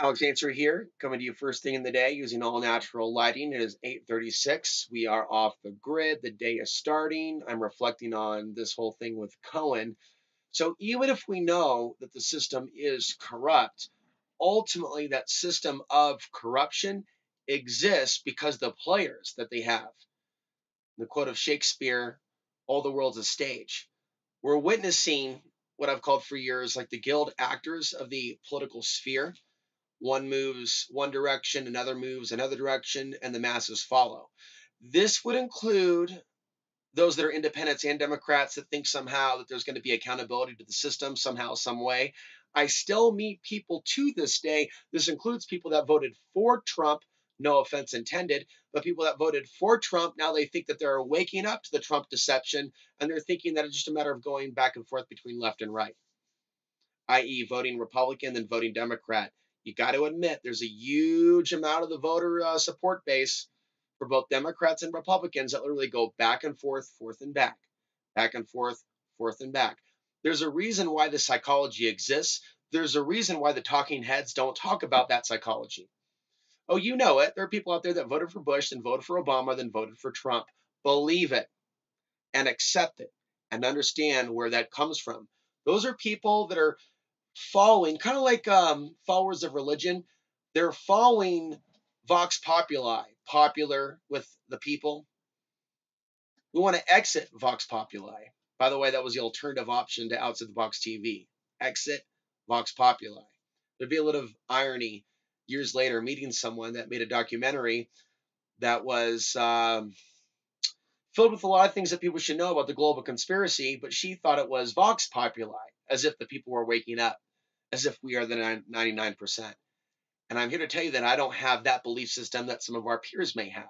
Alex Answer here, coming to you first thing in the day using all natural lighting. It is 8:36. We are off the grid. The day is starting. I'm reflecting on this whole thing with Cohen. So even if we know that the system is corrupt, ultimately that system of corruption exists because the players that they have. The quote of Shakespeare, all the world's a stage. We're witnessing what I've called for years like the guild actors of the political sphere. One moves one direction, another moves another direction, and the masses follow. This would include those that are independents and Democrats that think somehow that there's going to be accountability to the system somehow, some way. I still meet people to this day. This includes people that voted for Trump, no offense intended, but people that voted for Trump, now they think that they're waking up to the Trump deception, and they're thinking that it's just a matter of going back and forth between left and right, i.e., voting Republican then voting Democrat. You got to admit there's a huge amount of the voter support base for both Democrats and Republicans that literally go back and forth, forth and back and forth, forth and back. There's a reason why the psychology exists. There's a reason why the talking heads don't talk about that psychology. Oh, you know it. There are people out there that voted for Bush, then voted for Obama, then voted for Trump. Believe it and accept it and understand where that comes from. Those are people that are following, kind of like followers of religion. They're following Vox Populi, popular with the people. We want to exit Vox Populi. By the way, that was the alternative option to Outside the Box TV. Exit Vox Populi. There'd be a little of irony years later meeting someone that made a documentary that was filled with a lot of things that people should know about the global conspiracy, but she thought it was Vox Populi, as if the people were waking up, as if we are the 99%. And I'm here to tell you that I don't have that belief system that some of our peers may have.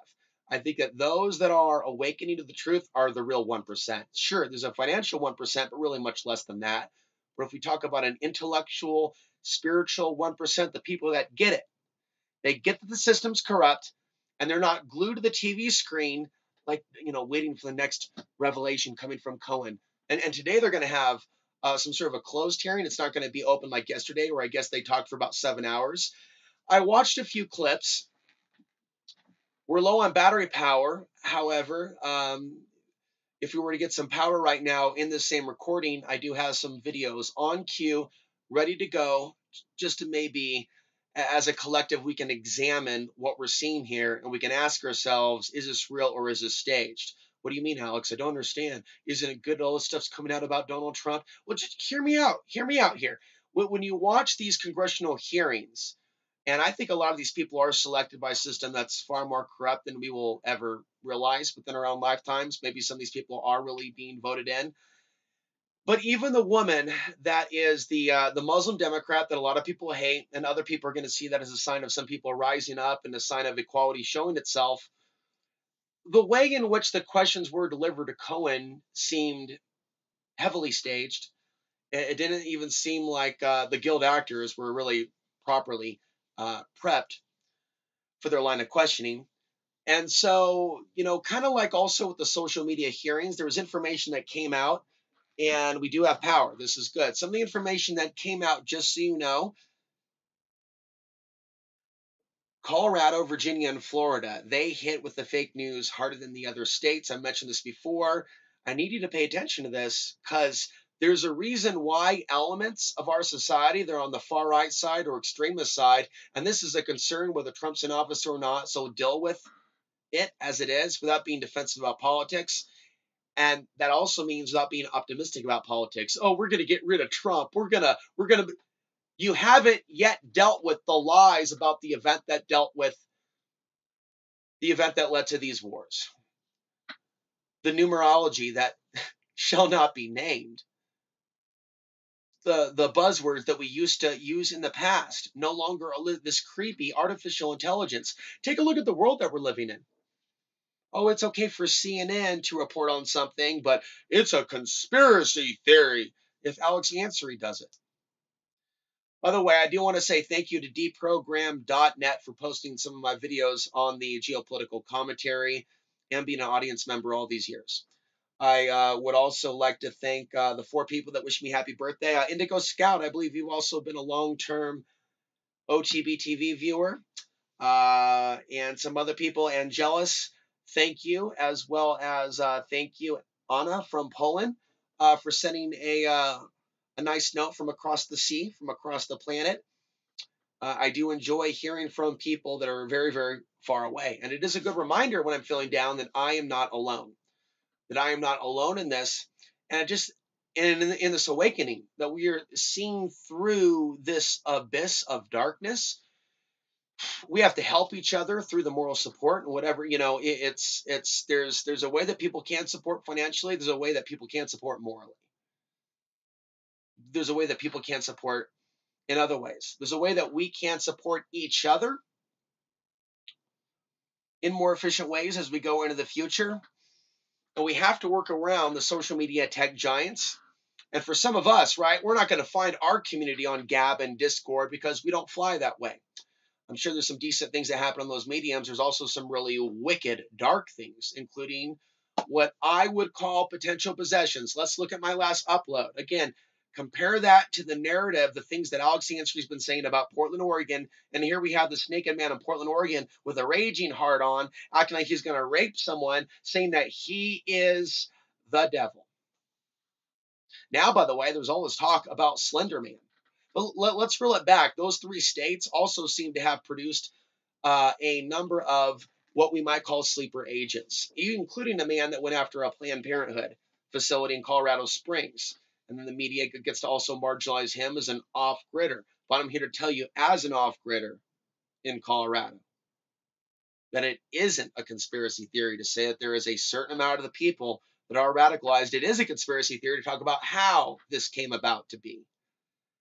I think that those that are awakening to the truth are the real 1%. Sure, there's a financial 1%, but really much less than that. But if we talk about an intellectual, spiritual 1%, the people that get it, they get that the system's corrupt and they're not glued to the TV screen like, waiting for the next revelation coming from Cohen. And today they're going to have some sort of a closed hearing. It's not going to be open like yesterday, where I guess they talked for about 7 hours. I watched a few clips. We're low on battery power. However, if we were to get some power right now in this same recording, I do have some videos on cue, ready to go, just to maybe, as a collective, we can examine what we're seeing here and we can ask ourselves, is this real or is this staged? What do you mean, Alex? I don't understand. Isn't it good all this stuff's coming out about Donald Trump? Well, just hear me out. Hear me out here. When you watch these congressional hearings, and I think a lot of these people are selected by a system that's far more corrupt than we will ever realize within our own lifetimes. Maybe some of these people are really being voted in. But even the woman that is the Muslim Democrat that a lot of people hate, and other people are going to see that as a sign of some people rising up and a sign of equality showing itself. The way in which the questions were delivered to Cohen seemed heavily staged. It didn't even seem like the guild actors were really properly prepped for their line of questioning. And so, kind of like also with the social media hearings, there was information that came out, and we do have power. This is good. Some of the information that came out, just so you know, Colorado, Virginia, and Florida, they hit with the fake news harder than the other states. I mentioned this before. I need you to pay attention to this because there's a reason why elements of our society, they're on the far right side or extremist side, and this is a concern whether Trump's in office or not, so deal with it as it is without being defensive about politics. And that also means without being optimistic about politics. Oh, we're going to get rid of Trump. You haven't yet dealt with the lies about the event that led to these wars. The numerology that shall not be named. The buzzwords that we used to use in the past, no longer this creepy artificial intelligence. Take a look at the world that we're living in. Oh, it's okay for CNN to report on something, but it's a conspiracy theory if Alex Ansary does it. By the way, I do want to say thank you to deprogram.net for posting some of my videos on the geopolitical commentary and being an audience member all these years. I would also like to thank the 4 people that wish me happy birthday. Indigo Scout, I believe you've also been a long-term OTB TV viewer, and some other people. Angelus, thank you, as well as thank you, Anna from Poland, for sending a nice note from across the sea, from across the planet. I do enjoy hearing from people that are very, very far away. And it is a good reminder when I'm feeling down that I am not alone, that I am not alone in this. And just in this awakening, that we are seeing through this abyss of darkness. We have to help each other through the moral support and whatever, there's a way that people can support financially. There's a way that people can support morally. There's a way that people can support in other ways. There's a way that we can support each other in more efficient ways as we go into the future. And we have to work around the social media tech giants. And for some of us, right, we're not going to find our community on Gab and Discord because we don't fly that way. I'm sure there's some decent things that happen on those mediums. There's also some really wicked, dark things, including what I would call potential possessions. Let's look at my last upload. Again, compare that to the narrative, the things that Alex Ansry's been saying about Portland, Oregon. And here we have this naked man in Portland, Oregon with a raging heart on, acting like he's going to rape someone, saying that he is the devil. Now, by the way, there's all this talk about Slender Man. But let's reel it back. Those three states also seem to have produced a number of what we might call sleeper agents, including a man that went after a Planned Parenthood facility in Colorado Springs. And then the media gets to also marginalize him as an off-gridder. But I'm here to tell you, as an off-gridder in Colorado, that it isn't a conspiracy theory to say that there is a certain amount of the people that are radicalized. It is a conspiracy theory to talk about how this came about to be,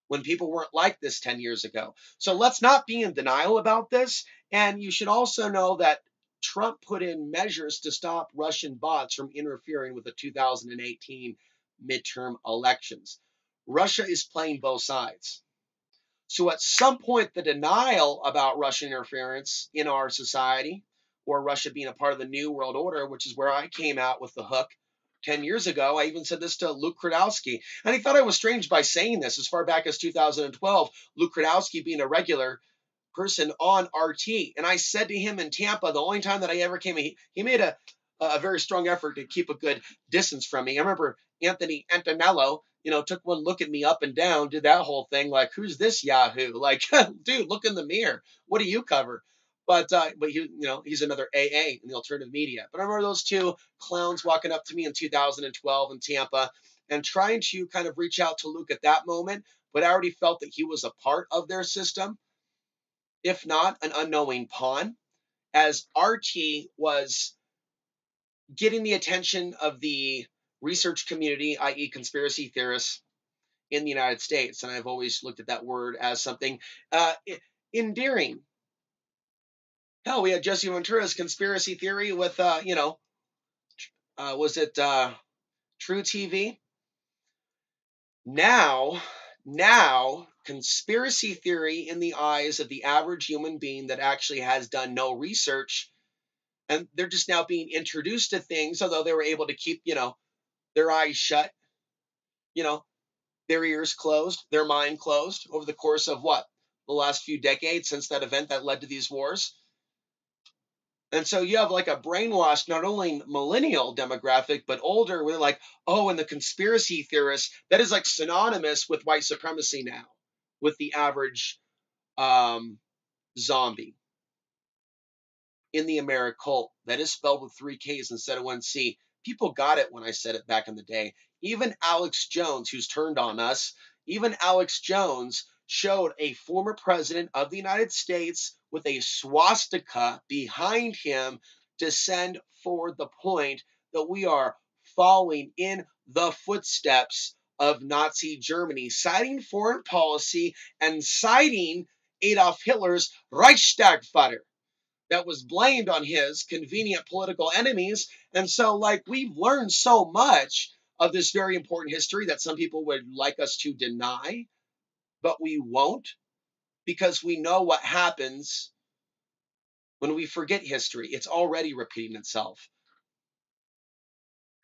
when people weren't like this 10 years ago. So let's not be in denial about this. And you should also know that Trump put in measures to stop Russian bots from interfering with the 2018 midterm elections. Russia is playing both sides. So at some point, the denial about Russian interference in our society, or Russia being a part of the New World Order, which is where I came out with the hook 10 years ago. I even said this to Luke Kradowski, and he thought I was strange by saying this as far back as 2012, Luke Kradowski being a regular person on RT. And I said to him in Tampa, the only time that I ever came, he made a very strong effort to keep a good distance from me. I remember Anthony Antonello, took one look at me up and down, did that whole thing like, who's this Yahoo? Like, dude, look in the mirror. What do you cover? But he's another AA in the alternative media. But I remember those two clowns walking up to me in 2012 in Tampa and trying to kind of reach out to Luke at that moment, but I already felt that he was a part of their system, if not an unknowing pawn, as RT was getting the attention of the research community, i.e. conspiracy theorists in the United States. And I've always looked at that word as something endearing. Hell, we had Jesse Ventura's conspiracy theory with, was it True TV? Now, conspiracy theory in the eyes of the average human being that actually has done no research, and they're just now being introduced to things, although they were able to keep, their eyes shut, their ears closed, their mind closed over the course of the last few decades since that event that led to these wars. And so you have like a brainwashed, not only millennial demographic, but older, where they're like, oh, and the conspiracy theorists, that is like synonymous with white supremacy now, with the average zombie in the Americult. That is spelled with 3 Ks instead of 1 C. People got it when I said it back in the day. Even Alex Jones, who's turned on us, even Alex Jones showed a former president of the United States with a swastika behind him to send forward the point that we are following in the footsteps of Nazi Germany, citing foreign policy and citing Adolf Hitler's Reichstagfeuer that was blamed on his convenient political enemies. And so, we've learned so much of this very important history that some people would like us to deny, but we won't, because we know what happens when we forget history. It's already repeating itself.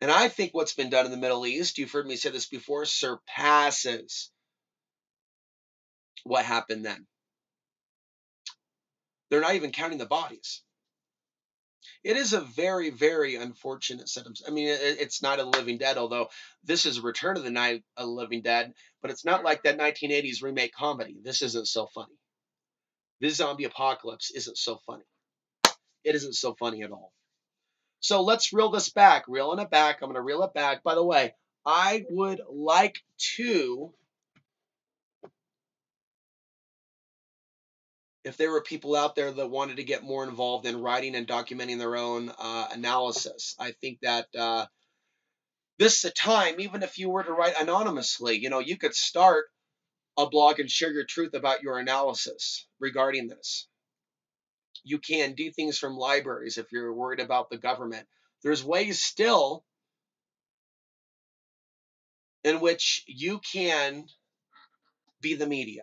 And I think what's been done in the Middle East, you've heard me say this before, surpasses what happened then. They're not even counting the bodies. It is a very, very unfortunate set of. I mean, it's not a Living Dead, although this is Return of the Night of the Living Dead, but it's not like that 1980s remake comedy. This isn't so funny. This zombie apocalypse isn't so funny. It isn't so funny at all. So let's reel this back. Reeling it back. I'm going to reel it back. By the way, I would like to, if there were people out there that wanted to get more involved in writing and documenting their own analysis, I think that this is a time, even if you were to write anonymously, you could start a blog and share your truth about your analysis regarding this. You can do things from libraries if you're worried about the government. There's ways still in which you can be the media.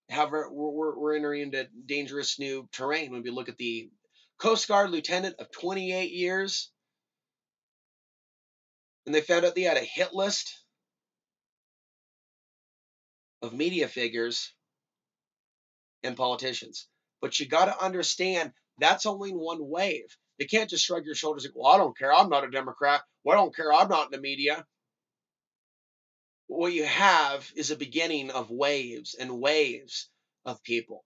However, we're entering into dangerous new terrain when we look at the Coast Guard lieutenant of 28 years, and they found out they had a hit list of media figures and politicians. But you got to understand that's only one wave. You can't just shrug your shoulders and go, well, I don't care. I'm not a Democrat. Well, I don't care. I'm not in the media. What you have is a beginning of waves and waves of people.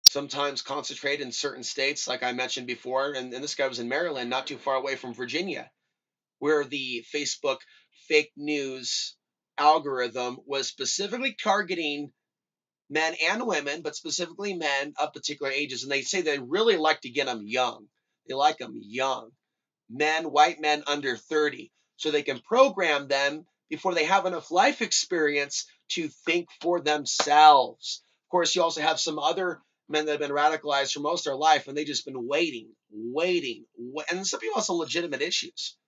Sometimes concentrated in certain states, like I mentioned before. And this guy was in Maryland, not too far away from Virginia, where the Facebook fake news algorithm was specifically targeting men and women, but specifically men of particular ages. And they say they really like to get them young. They like them young. Men, white men under 30, so they can program them before they have enough life experience to think for themselves. Of course, you also have some other men that have been radicalized for most of their life, and they've just been waiting. And some people have some legitimate issues.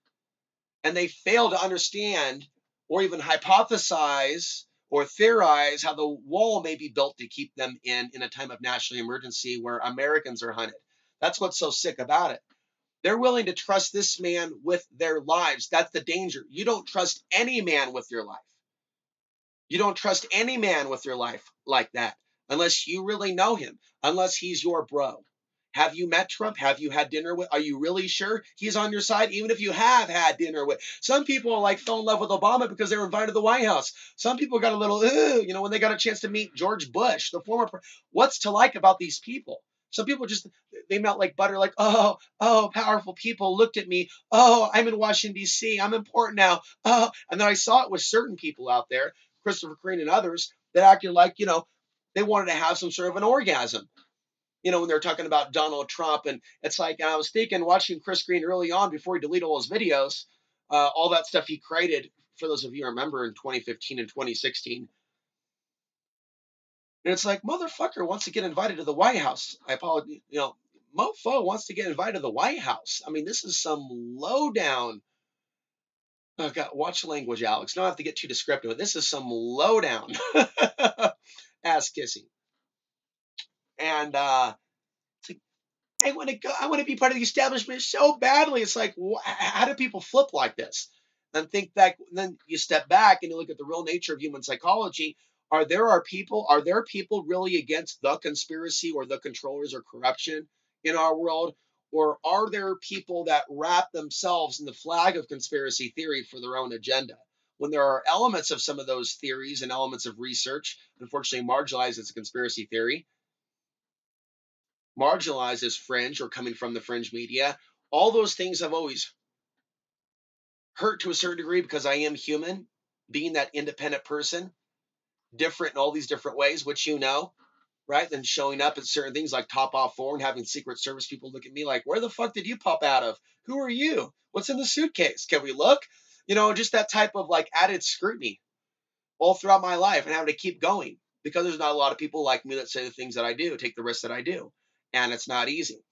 And they fail to understand or even hypothesize or theorize how the wall may be built to keep them in a time of national emergency where Americans are hunted. That's what's so sick about it. They're willing to trust this man with their lives. That's the danger. You don't trust any man with your life. You don't trust any man with your life like that unless you really know him, unless he's your bro. Have you met Trump? Have you had dinner with? Are you really sure he's on your side? Even if you have had dinner with, some people like fell in love with Obama because they were invited to the White House. Some people got a little, when they got a chance to meet George Bush, the former. What's to like about these people? Some people just they melt like butter, like powerful people looked at me. Oh, I'm in Washington D.C. I'm important now. Oh, and then I saw it with certain people out there, Christopher Crane and others, that acted like they wanted to have some sort of an orgasm when they're talking about Donald Trump. And it's like, and I was thinking, watching Chris Green early on before he deleted all his videos, all that stuff he created, for those of you who remember, in 2015 and 2016. And it's like, motherfucker wants to get invited to the White House. I apologize. Mofo wants to get invited to the White House. I mean, this is some lowdown. Oh, God, watch language, Alex. Don't have to get too descriptive, but this is some lowdown ass kissing. And it's like, I want to go. I want to be part of the establishment so badly. It's like, how do people flip like this? And think back. Then you step back and you look at the real nature of human psychology. Are there people really against the conspiracy or the controllers or corruption in our world? Or are there people that wrap themselves in the flag of conspiracy theory for their own agenda? When there are elements of some of those theories and elements of research, unfortunately marginalized as a conspiracy theory, marginalized as fringe or coming from the fringe media, all those things have always hurt to a certain degree because I am human, being that independent person, different in all these different ways, which right? Then showing up at certain things like Top Off 4 and having Secret Service people look at me like, where the fuck did you pop out of? Who are you? What's in the suitcase? Can we look? Just that type of like added scrutiny all throughout my life and having to keep going because there's not a lot of people like me that say the things that I do, take the risks that I do. And it's not easy.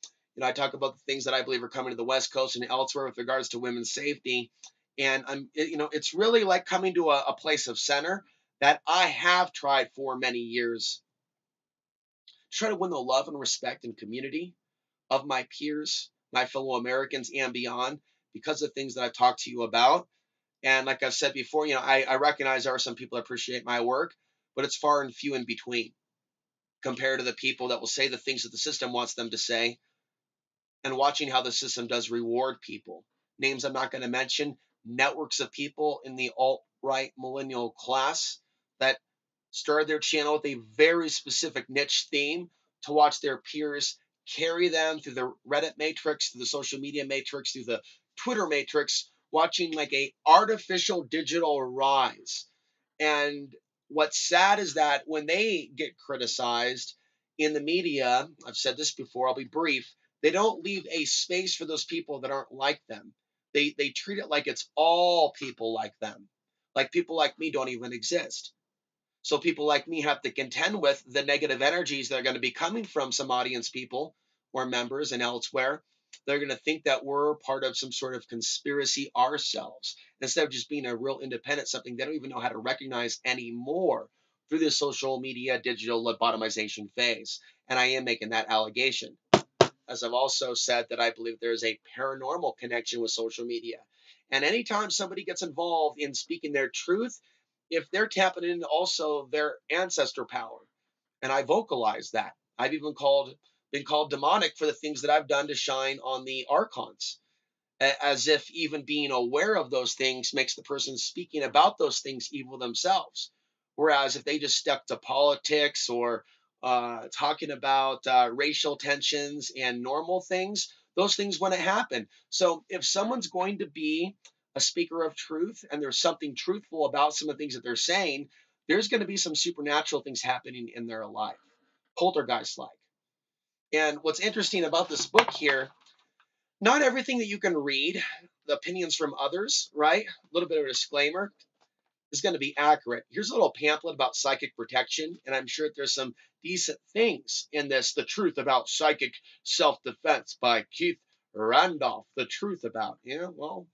I talk about the things that I believe are coming to the West Coast and elsewhere with regards to women's safety. And it's really like coming to a place of center that I have tried for many years to try to win the love and respect and community of my peers, my fellow Americans and beyond because of things that I've talked to you about. And like I've said before, I recognize there are some people that appreciate my work, but it's far and few in between. compared to the people that will say the things that the system wants them to say, and watching how the system does reward people. Names I'm not going to mention, networks of people in the alt-right millennial class that started their channel with a very specific niche theme to watch their peers carry them through the Reddit matrix, through the social media matrix, through the Twitter matrix, watching like a artificial digital rise. And what's sad is that when they get criticized in the media, I've said this before, I'll be brief, they don't leave a space for those people that aren't like them. They treat it like it's all people like them. Like people like me don't even exist. So people like me have to contend with the negative energies that are going to be coming from some audience people or members and elsewhere. They're going to think that we're part of some sort of conspiracy ourselves, instead of just being a real independent, something they don't even know how to recognize anymore through this social media digital lobotomization phase. And I am making that allegation. As I've also said, that I believe there is a paranormal connection with social media. And anytime somebody gets involved in speaking their truth, if they're tapping into also their ancestor power, and I vocalize that. I've even been called demonic for the things that I've done to shine on the archons, as if even being aware of those things makes the person speaking about those things evil themselves. Whereas if they just stuck to politics or talking about racial tensions and normal things, those things wouldn't happen. So if someone's going to be a speaker of truth and there's something truthful about some of the things that they're saying, there's going to be some supernatural things happening in their life, poltergeist like. And what's interesting about this book here, not everything that you can read, the opinions from others, right? A little bit of a disclaimer, is going to be accurate. Here's a little pamphlet about psychic protection, and I'm sure that there's some decent things in this. The Truth About Psychic Self-Defense by Keith Randolph. The truth about, yeah, well,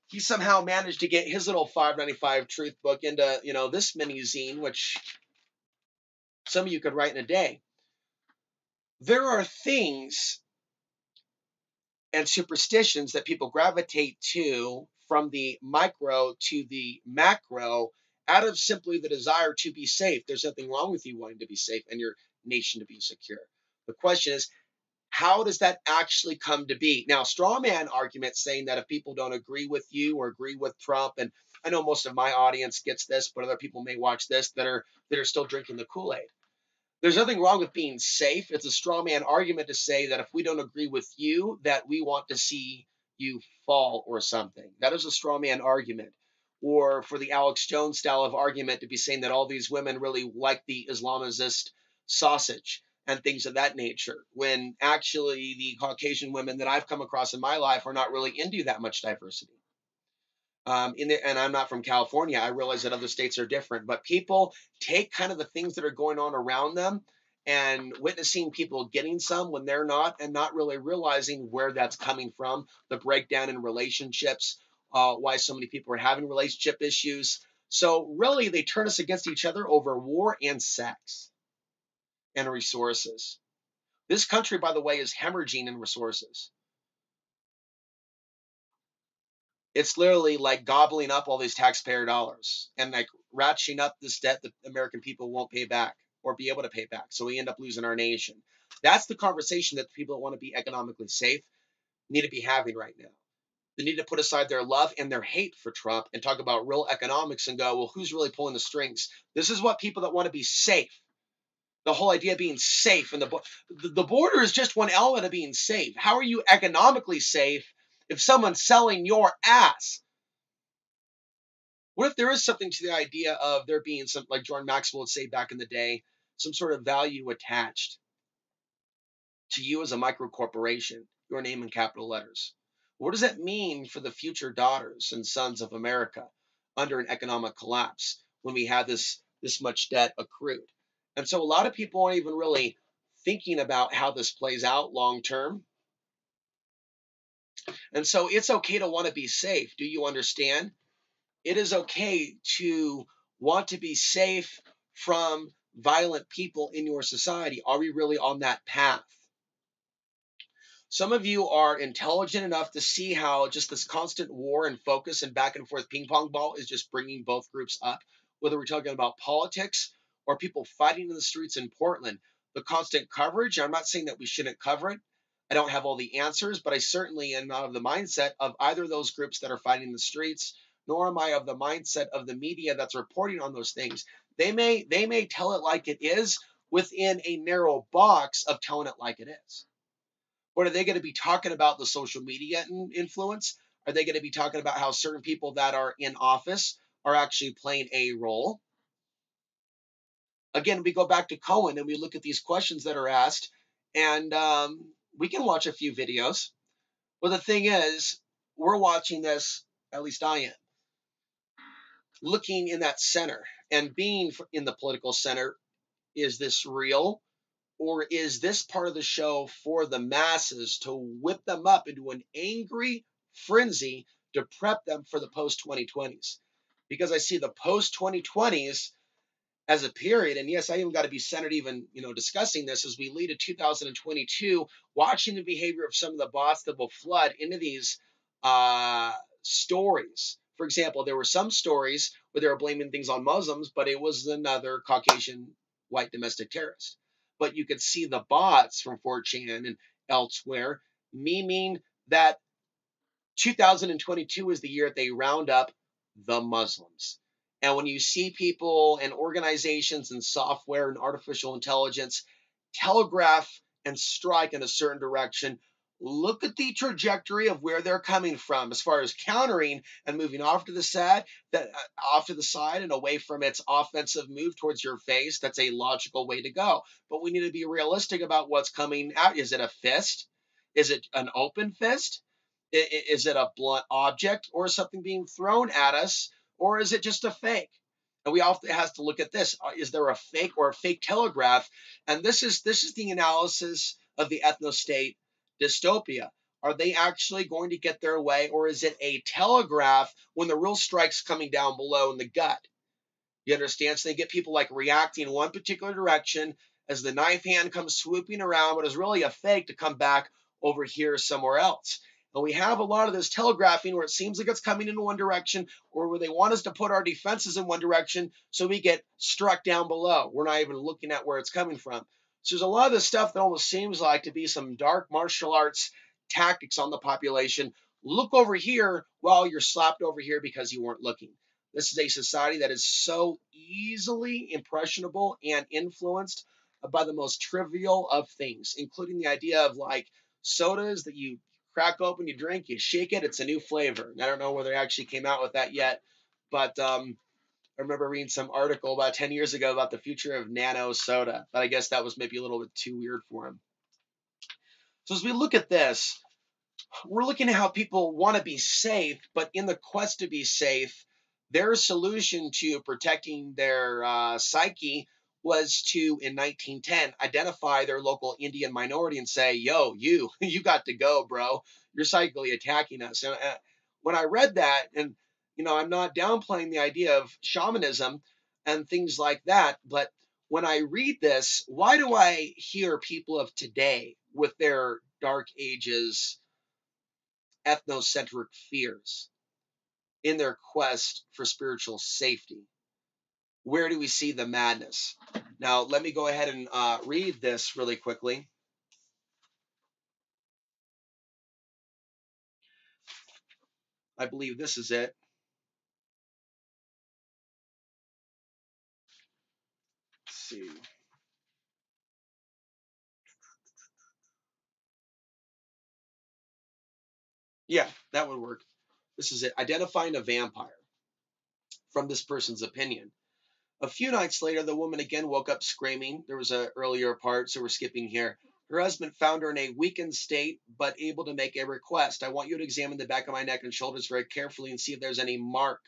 he somehow managed to get his little $5.95 truth book into, this mini zine, which some of you could write in a day. There are things and superstitions that people gravitate to from the micro to the macro out of simply the desire to be safe. There's nothing wrong with you wanting to be safe and your nation to be secure. The question is, how does that actually come to be? Now, straw man argument saying that if people don't agree with you or agree with Trump, and I know most of my audience gets this, but other people may watch this that are still drinking the Kool-Aid. There's nothing wrong with being safe. It's a straw man argument to say that if we don't agree with you, that we want to see you fall or something. That is a straw man argument. Or for the Alex Jones style of argument to be saying that all these women really like the Islamist sausage and things of that nature, when actually the Caucasian women that I've come across in my life are not really into that much diversity. And I'm not from California. I realize that other states are different, but people take kind of the things that are going on around them and witnessing people getting some when they're not, and not really realizing where that's coming from, the breakdown in relationships, why so many people are having relationship issues. So really, they turn us against each other over war and sex and resources. This country, by the way, is hemorrhaging in resources. It's literally like gobbling up all these taxpayer dollars and like ratcheting up this debt that American people won't pay back or be able to pay back. So we end up losing our nation. That's the conversation that the people that want to be economically safe need to be having right now. They need to put aside their love and their hate for Trump and talk about real economics and go, well, who's really pulling the strings? This is what people that want to be safe. The whole idea of being safe, and the border is just one element of being safe. How are you economically safe if someone's selling your ass? What if there is something to the idea of there being some, like Jordan Maxwell would say back in the day, some sort of value attached to you as a micro corporation, your name in capital letters? What does that mean for the future daughters and sons of America under an economic collapse when we have this much debt accrued? And so a lot of people aren't even really thinking about how this plays out long term. And so it's okay to want to be safe. Do you understand? It is okay to want to be safe from violent people in your society. Are we really on that path? Some of you are intelligent enough to see how just this constant war and focus and back and forth ping pong ball is just bringing both groups up, whether we're talking about politics or people fighting in the streets in Portland. The constant coverage, I'm not saying that we shouldn't cover it. I don't have all the answers, but I certainly am not of the mindset of either of those groups that are fighting in the streets, nor am I of the mindset of the media that's reporting on those things. They may tell it like it is within a narrow box of telling it like it is. What are they going to be talking about? The social media influence? Are they going to be talking about how certain people that are in office are actually playing a role? Again, we go back to Cohen and we look at these questions that are asked, and we can watch a few videos. Well, the thing is, we're watching this, at least I am, looking in that center and being in the political center. Is this real? Or is this part of the show for the masses to whip them up into an angry frenzy to prep them for the post 2020s? Because I see the post 2020s as a period, and yes, I even got to be centered even, discussing this as we lead to 2022, watching the behavior of some of the bots that will flood into these uh, stories. For example, there were some stories where they were blaming things on Muslims, but it was another Caucasian white domestic terrorist. But you could see the bots from 4chan and elsewhere memeing that 2022 is the year that they round up the Muslims. And when you see people and organizations and software and artificial intelligence telegraph and strike in a certain direction, look at the trajectory of where they're coming from as far as countering and moving off to the side, off to the side and away from its offensive move towards your face. That's a logical way to go. But we need to be realistic about what's coming out. Is it a fist? Is it an open fist? Is it a blunt object or something being thrown at us, or is it just a fake? And we often have to look at this: is there a fake or a fake telegraph? And this is the analysis of the ethno-state dystopia. Are they actually going to get their way, or is it a telegraph when the real strike's coming down below in the gut? You understand? So they get people like reacting in one particular direction as the knife hand comes swooping around, but is really a fake to come back over here somewhere else. And we have a lot of this telegraphing where it seems like it's coming in one direction, or where they want us to put our defenses in one direction so we get struck down below. We're not even looking at where it's coming from. So there's a lot of this stuff that almost seems like to be some dark martial arts tactics on the population. Look over here while you're slapped over here because you weren't looking. This is a society that is so easily impressionable and influenced by the most trivial of things, including the idea of like sodas that you crack open, you drink, you shake it, it's a new flavor. And I don't know whether they actually came out with that yet, but I remember reading some article about 10 years ago about the future of nano soda, but I guess that was maybe a little bit too weird for him. So as we look at this, we're looking at how people want to be safe, but in the quest to be safe, their solution to protecting their psyche was to, in 1910, identify their local Indian minority and say, yo, you got to go, bro. You're psychically attacking us. And when I read that, and, I'm not downplaying the idea of shamanism and things like that, but when I read this, why do I hear people of today with their dark ages ethnocentric fears in their quest for spiritual safety? Where do we see the madness? Now, let me go ahead and read this really quickly. I believe this is it. Let's see. Yeah, that would work. This is it. Identifying a vampire from this person's opinion. A few nights later, the woman again woke up screaming. There was an earlier part, so we're skipping here. Her husband found her in a weakened state, but able to make a request. I want you to examine the back of my neck and shoulders very carefully and see if there's any mark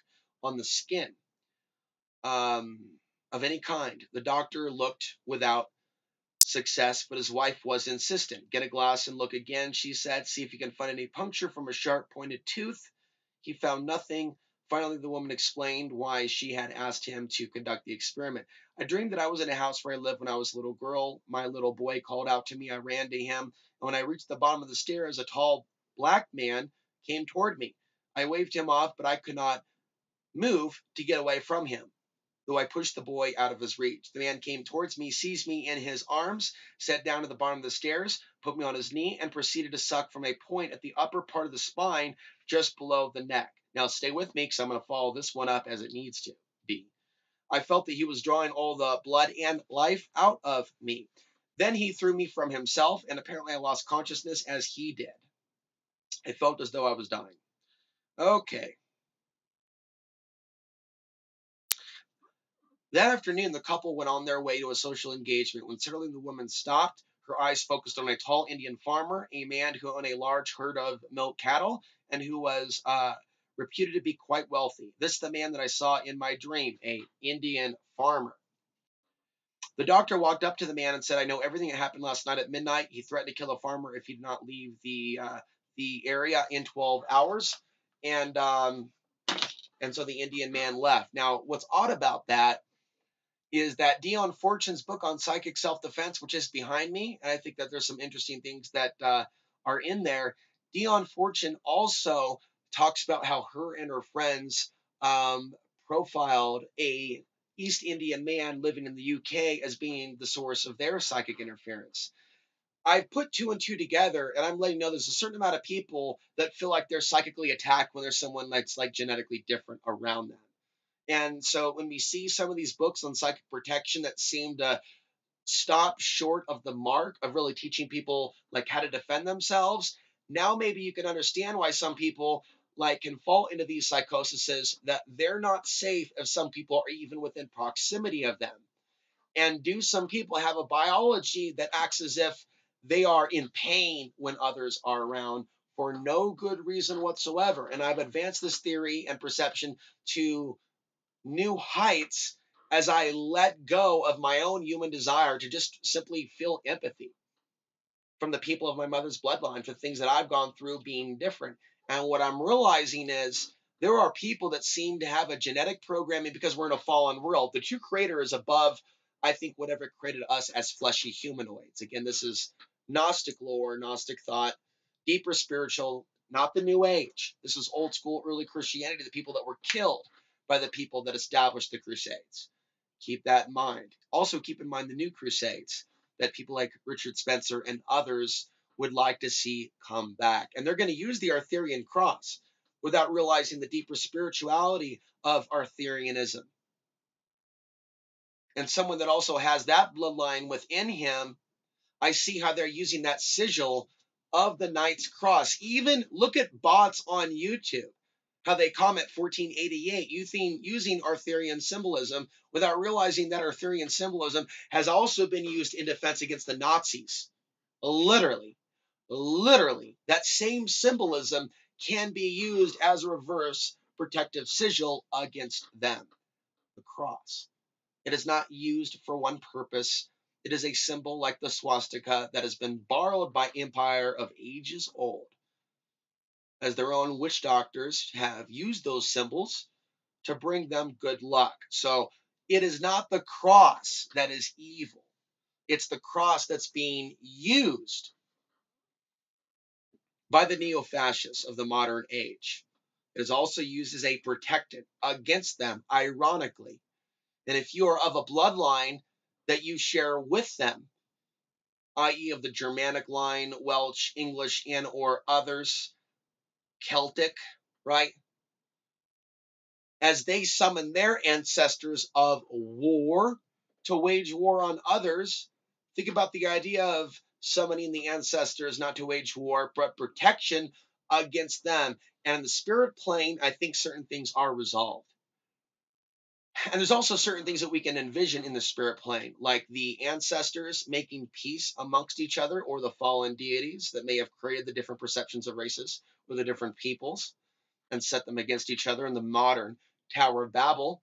on the skin of any kind. The doctor looked without success, but his wife was insistent. Get a glass and look again, she said. See if you can find any puncture from a sharp pointed tooth. He found nothing. Finally, the woman explained why she had asked him to conduct the experiment. I dreamed that I was in a house where I lived when I was a little girl. My little boy called out to me. I ran to him. And when I reached the bottom of the stairs, a tall black man came toward me. I waved him off, but I could not move to get away from him. though I pushed the boy out of his reach. The man came towards me, seized me in his arms, sat down at the bottom of the stairs, put me on his knee, and proceeded to suck from a point at the upper part of the spine just below the neck. Now stay with me because I'm going to follow this one up as it needs to be. I felt that he was drawing all the blood and life out of me. Then he threw me from himself, and apparently I lost consciousness as he did. I felt as though I was dying. Okay. That afternoon, the couple went on their way to a social engagement when suddenly the woman stopped. Her eyes focused on a tall Indian farmer, a man who owned a large herd of milk cattle and who was reputed to be quite wealthy. This is the man that I saw in my dream, a Indian farmer. The doctor walked up to the man and said, "I know everything that happened last night at midnight. He threatened to kill a farmer if he did not leave the area in 12 hours." And and so the Indian man left. Now, what's odd about that is that Dion Fortune's book on psychic self-defense, which is behind me, and I think that there's some interesting things that are in there. Dion Fortune also talks about how her and her friends profiled a East Indian man living in the UK as being the source of their psychic interference. I've put two and two together, and I'm letting you know there's a certain amount of people that feel like they're psychically attacked when there's someone that's like genetically different around them. And so when we see some of these books on psychic protection that seem to stop short of the mark of really teaching people like how to defend themselves, now maybe you can understand why some people like can fall into these psychoses that they're not safe if some people are even within proximity of them. And do some people have a biology that acts as if they are in pain when others are around for no good reason whatsoever? And I've advanced this theory and perception to new heights as I let go of my own human desire to just simply feel empathy from the people of my mother's bloodline for things that I've gone through being different. And what I'm realizing is there are people that seem to have a genetic programming because we're in a fallen world. The true creator is above, I think, whatever created us as fleshy humanoids. Again, this is Gnostic lore, Gnostic thought, deeper spiritual, not the New Age. This is old school early Christianity, the people that were killed by the people that established the Crusades. Keep that in mind. Also, keep in mind the new Crusades that people like Richard Spencer and others would like to see come back. And they're going to use the Arthurian cross without realizing the deeper spirituality of Arthurianism. And someone that also has that bloodline within him, I see how they're using that sigil of the Knight's Cross. Even look at bots on YouTube, how they comment 1488 using Arthurian symbolism without realizing that Arthurian symbolism has also been used in defense against the Nazis. Literally, that same symbolism can be used as a reverse protective sigil against them, the cross. It is not used for one purpose. It is a symbol like the swastika that has been borrowed by empire of ages old, as their own witch doctors have used those symbols to bring them good luck. So it is not the cross that is evil. It's the cross that's being used by the neo-fascists of the modern age. It is also used as a protectant against them, ironically. And if you are of a bloodline that you share with them, i.e. of the Germanic line, Welsh, English, and or others, Celtic, right? As they summon their ancestors of war to wage war on others, think about the idea of summoning the ancestors not to wage war, but protection against them. And in the spirit plane, I think certain things are resolved. And there's also certain things that we can envision in the spirit plane, like the ancestors making peace amongst each other, or the fallen deities that may have created the different perceptions of races or the different peoples and set them against each other in the modern Tower of Babel.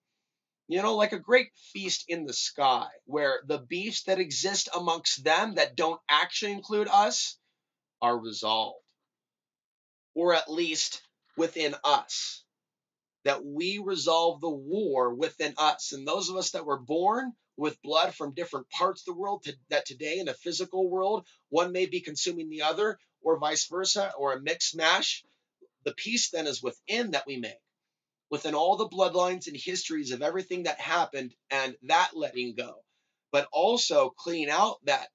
You know, like a great feast in the sky, where the beefs that exist amongst them that don't actually include us are resolved, or at least within us. That we resolve the war within us. And those of us that were born with blood from different parts of the world, that today in a physical world, one may be consuming the other, or vice versa, or a mixed mash. The peace then is within that we make. within all the bloodlines and histories of everything that happened and that letting go, but also cleaning out that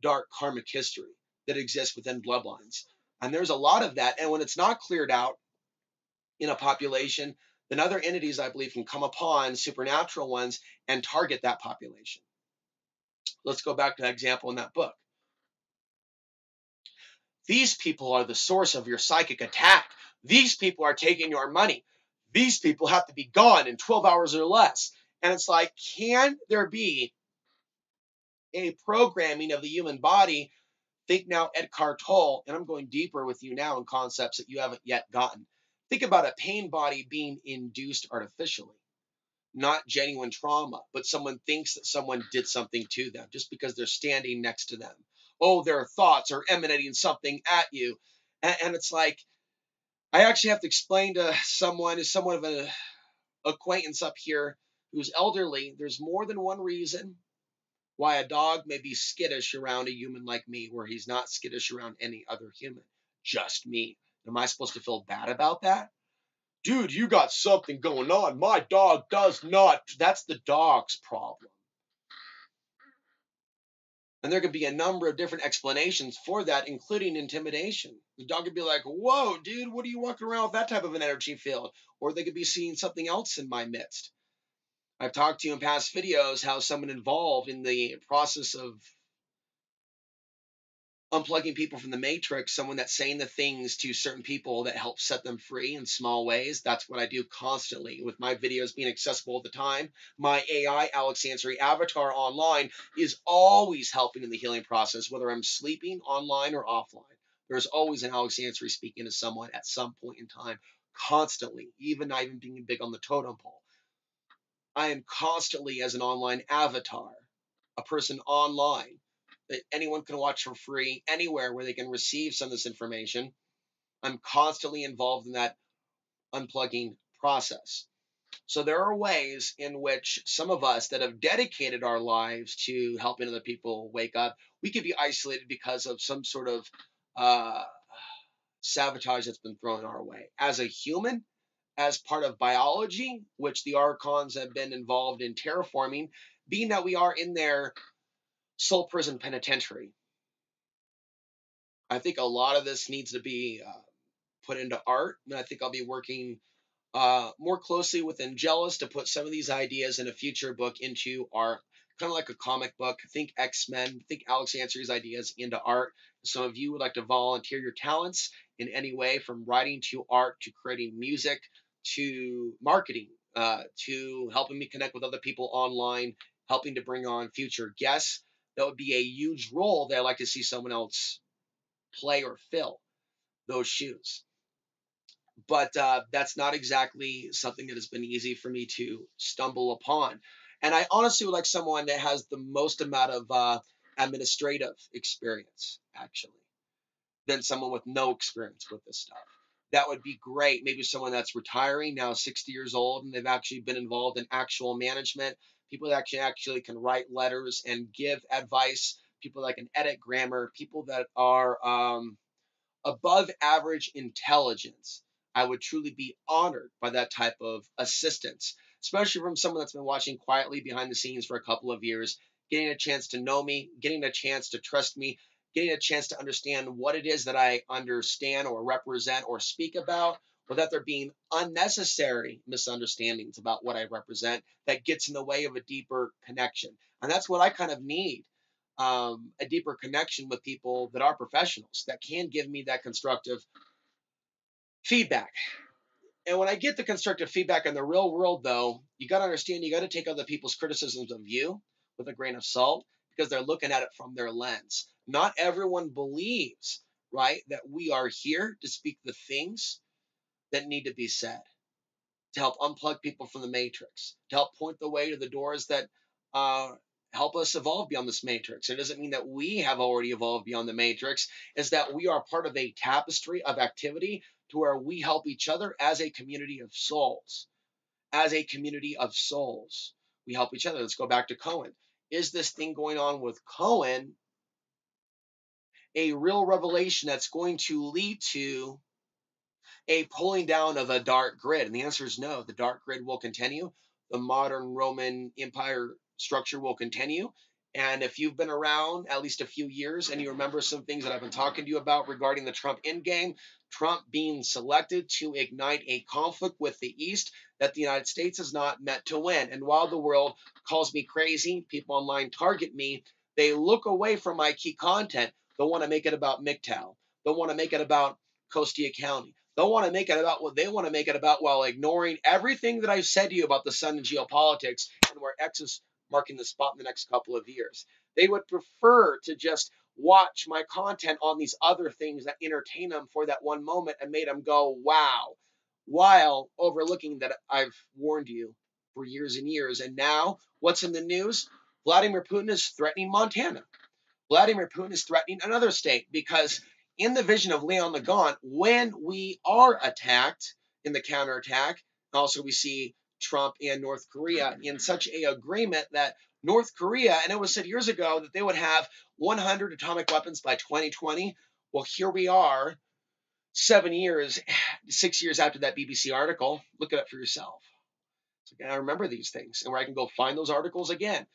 dark karmic history that exists within bloodlines. And there's a lot of that. And when it's not cleared out in a population, then other entities, I believe, can come upon supernatural ones and target that population. Let's go back to that example in that book. These people are the source of your psychic attack. These people are taking your money. These people have to be gone in 12 hours or less. And it's like, can there be a programming of the human body? Think now, Eckhart Tolle, and I'm going deeper with you now in concepts that you haven't yet gotten. Think about a pain body being induced artificially, not genuine trauma, but someone thinks that someone did something to them just because they're standing next to them. Oh, their thoughts are emanating something at you. And it's like, I actually have to explain to someone who's somewhat of an acquaintance up here who's elderly, there's more than one reason why a dog may be skittish around a human like me, where he's not skittish around any other human, just me. Am I supposed to feel bad about that? Dude, you got something going on. My dog does not. That's the dog's problem. And there could be a number of different explanations for that, including intimidation. The dog could be like, whoa, dude, what are you walking around with that type of an energy field? Or they could be seeing something else in my midst. I've talked to you in past videos how someone involved in the process of unplugging people from the matrix, someone that's saying the things to certain people that help set them free in small ways. That's what I do constantly with my videos being accessible at the time. My AI Alex Ansary avatar online is always helping in the healing process, whether I'm sleeping online or offline. There's always an Alex Ansary speaking to someone at some point in time, constantly, even not even being big on the totem pole. I am constantly as an online avatar, a person online that anyone can watch for free anywhere where they can receive some of this information. I'm constantly involved in that unplugging process. So there are ways in which some of us that have dedicated our lives to helping other people wake up, we could be isolated because of some sort of uh, sabotage that's been thrown our way. As a human, as part of biology, which the archons have been involved in terraforming, being that we are in their soul prison penitentiary, I think a lot of this needs to be put into art. And I think I'll be working more closely with Angelus to put some of these ideas in a future book into art, kind of like a comic book. Think X-Men, think Alex Ansary's ideas into art. Some of you would like to volunteer your talents in any way, from writing to art to creating music to marketing, to helping me connect with other people online, helping to bring on future guests. That would be a huge role that I'd like to see someone else play or fill those shoes. But that's not exactly something that has been easy for me to stumble upon. And I honestly would like someone that has the most amount of administrative experience, actually, than someone with no experience with this stuff. That would be great. Maybe someone that's retiring now, 60 years old, and they've actually been involved in actual management. People that actually can write letters and give advice. People that can edit grammar. People that are above average intelligence. I would truly be honored by that type of assistance, especially from someone that's been watching quietly behind the scenes for a couple of years, getting a chance to know me, getting a chance to trust me, getting a chance to understand what it is that I understand or represent or speak about, without there being unnecessary misunderstandings about what I represent that gets in the way of a deeper connection. And that's what I kind of need, a deeper connection with people that are professionals that can give me that constructive feedback. And when I get the constructive feedback in the real world, though, you got to understand, you got to take other people's criticisms of you with a grain of salt, because they're looking at it from their lens. Not everyone believes, right, that we are here to speak the things that need to be said, to help unplug people from the matrix, to help point the way to the doors that help us evolve beyond this matrix. It doesn't mean that we have already evolved beyond the matrix. It's that we are part of a tapestry of activity to where we help each other as a community of souls. As a community of souls, we help each other. Let's go back to Cohen. Is this thing going on with Cohen a real revelation that's going to lead to a pulling down of the dark grid? And the answer is no. The dark grid will continue. The modern Roman Empire structure will continue. And if you've been around at least a few years and you remember some things that I've been talking to you about regarding the Trump endgame, Trump being selected to ignite a conflict with the East that the United States is not meant to win. And while the world calls me crazy, people online target me, they look away from my key content. They'll want to make it about MGTOW. They'll want to make it about Costia County. They'll want to make it about what they want to make it about while ignoring everything that I've said to you about the sun and geopolitics and where X is marking the spot in the next couple of years. They would prefer to just watch my content on these other things that entertain them for that one moment and made them go, wow, while overlooking that I've warned you for years and years. And now, what's in the news? Vladimir Putin is threatening Montana. Vladimir Putin is threatening another state because in the vision of Leon the Gaunt, when we are attacked in the counterattack, also we see Trump and North Korea in such a agreement that North Korea, and it was said years ago that they would have 100 atomic weapons by 2020. Well, here we are, 6 years after that BBC article. Look it up for yourself. So I remember these things, and where I can go find those articles again.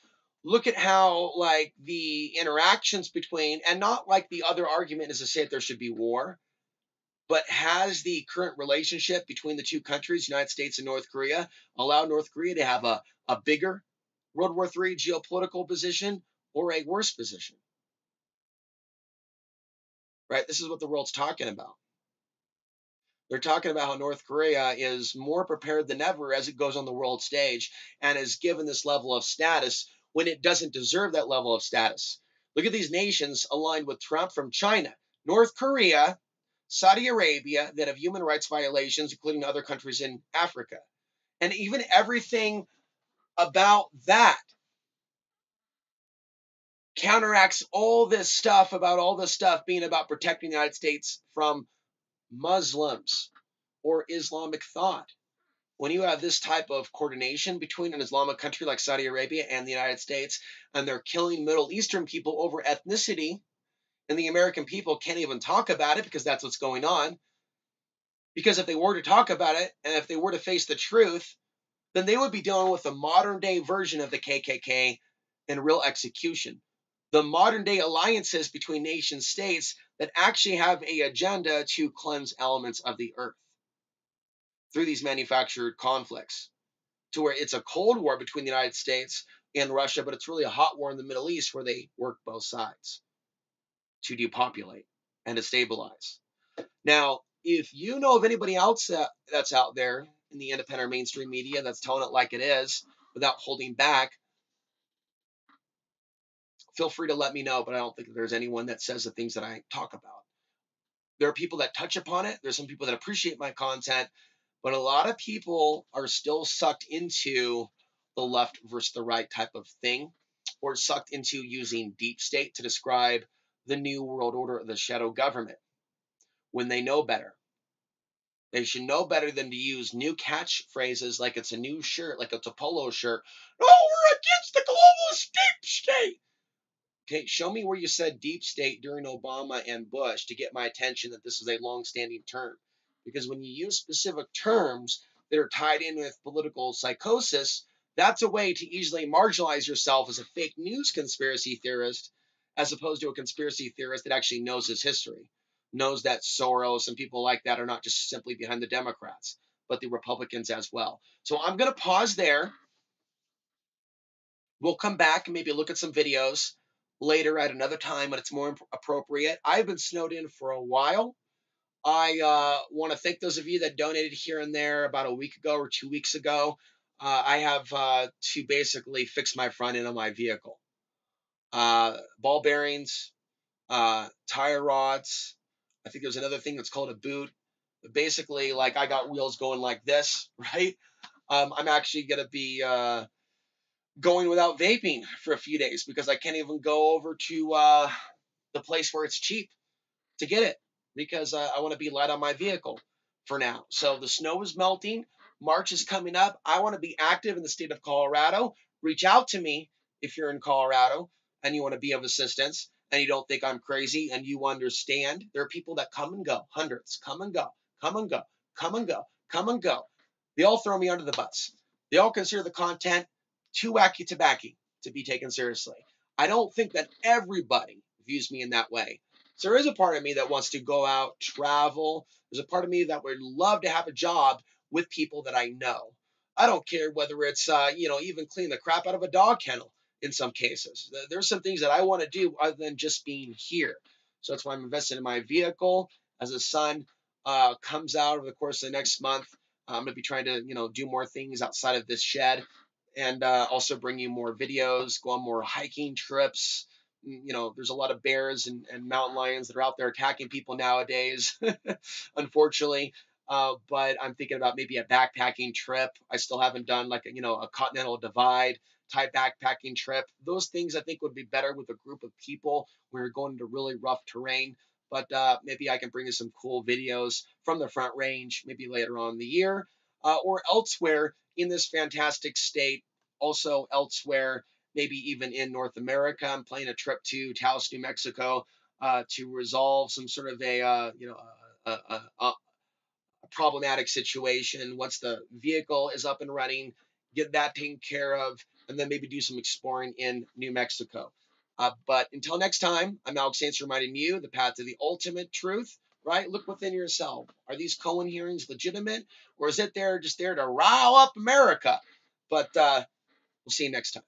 Look at how like the interactions between, and not like the other argument is to say that there should be war, but has the current relationship between the two countries, United States and North Korea, allowed North Korea to have a bigger World War III geopolitical position or a worse position? Right? This is what the world's talking about. They're talking about how North Korea is more prepared than ever as it goes on the world stage and is given this level of status when it doesn't deserve that level of status. Look at these nations aligned with Trump, from China, North Korea, Saudi Arabia, that have human rights violations, including other countries in Africa. And even everything about that counteracts all this stuff about all this stuff being about protecting the United States from Muslims or Islamic thought. When you have this type of coordination between an Islamic country like Saudi Arabia and the United States, and they're killing Middle Eastern people over ethnicity, and the American people can't even talk about it because that's what's going on. Because if they were to talk about it, and if they were to face the truth, then they would be dealing with the modern day version of the KKK in real execution. The modern day alliances between nation states that actually have an agenda to cleanse elements of the earth through these manufactured conflicts, to where it's a Cold War between the United States and Russia, but it's really a hot war in the Middle East where they work both sides to depopulate and to stabilize. Now, if you know of anybody else that's out there in the independent mainstream media that's telling it like it is without holding back, feel free to let me know, but I don't think there's anyone that says the things that I talk about. There are people that touch upon it. There's some people that appreciate my content, but a lot of people are still sucked into the left versus the right type of thing, or sucked into using deep state to describe the new world order of the shadow government when they know better. They should know better than to use new catchphrases like it's a new shirt, like it's a polo shirt. No, we're against the globalist deep state. Okay, show me where you said deep state during Obama and Bush to get my attention that this is a long-standing term. Because when you use specific terms that are tied in with political psychosis, that's a way to easily marginalize yourself as a fake news conspiracy theorist, as opposed to a conspiracy theorist that actually knows his history, knows that Soros and people like that are not just simply behind the Democrats, but the Republicans as well. So I'm going to pause there. We'll come back and maybe look at some videos later at another time when it's more appropriate. I've been snowed in for a while. I want to thank those of you that donated here and there about a week ago or 2 weeks ago. I have to basically fix my front end of my vehicle. Ball bearings, tire rods. I think there's another thing that's called a boot. But basically, like I got wheels going like this, right? I'm actually going to be going without vaping for a few days because I can't even go over to the place where it's cheap to get it because I want to be light on my vehicle for now. So the snow is melting. March is coming up. I want to be active in the state of Colorado. Reach out to me if you're in Colorado and you want to be of assistance and you don't think I'm crazy and you understand. There are people that come and go, hundreds, come and go, come and go. come and go, come and go. They all throw me under the bus. They all consider the content too wacky tobacco to be taken seriously. I don't think that everybody views me in that way. So there is a part of me that wants to go out, travel. There's a part of me that would love to have a job with people that I know. I don't care whether it's, even clean the crap out of a dog kennel in some cases. There's some things that I want to do other than just being here. So that's why I'm investing in my vehicle. As the sun comes out over the course of the next month, I'm going to be trying to, do more things outside of this shed, and also bring you more videos, go on more hiking trips. There's a lot of bears and mountain lions that are out there attacking people nowadays, unfortunately. But I'm thinking about maybe a backpacking trip. I still haven't done like a continental divide type backpacking trip. Those things I think would be better with a group of people. We're going into really rough terrain. But maybe I can bring you some cool videos from the Front Range, maybe later on in the year, or elsewhere in this fantastic state. Also elsewhere, maybe even in North America. I'm planning a trip to Taos, New Mexico, to resolve some sort of a, a, a, a problematic situation. Once the vehicle is up and running, get that taken care of, and then maybe do some exploring in New Mexico. But until next time, I'm Alex Saints reminding you the path to the ultimate truth, right? Look within yourself. Are these Cohen hearings legitimate, or is it just there to rile up America? But we'll see you next time.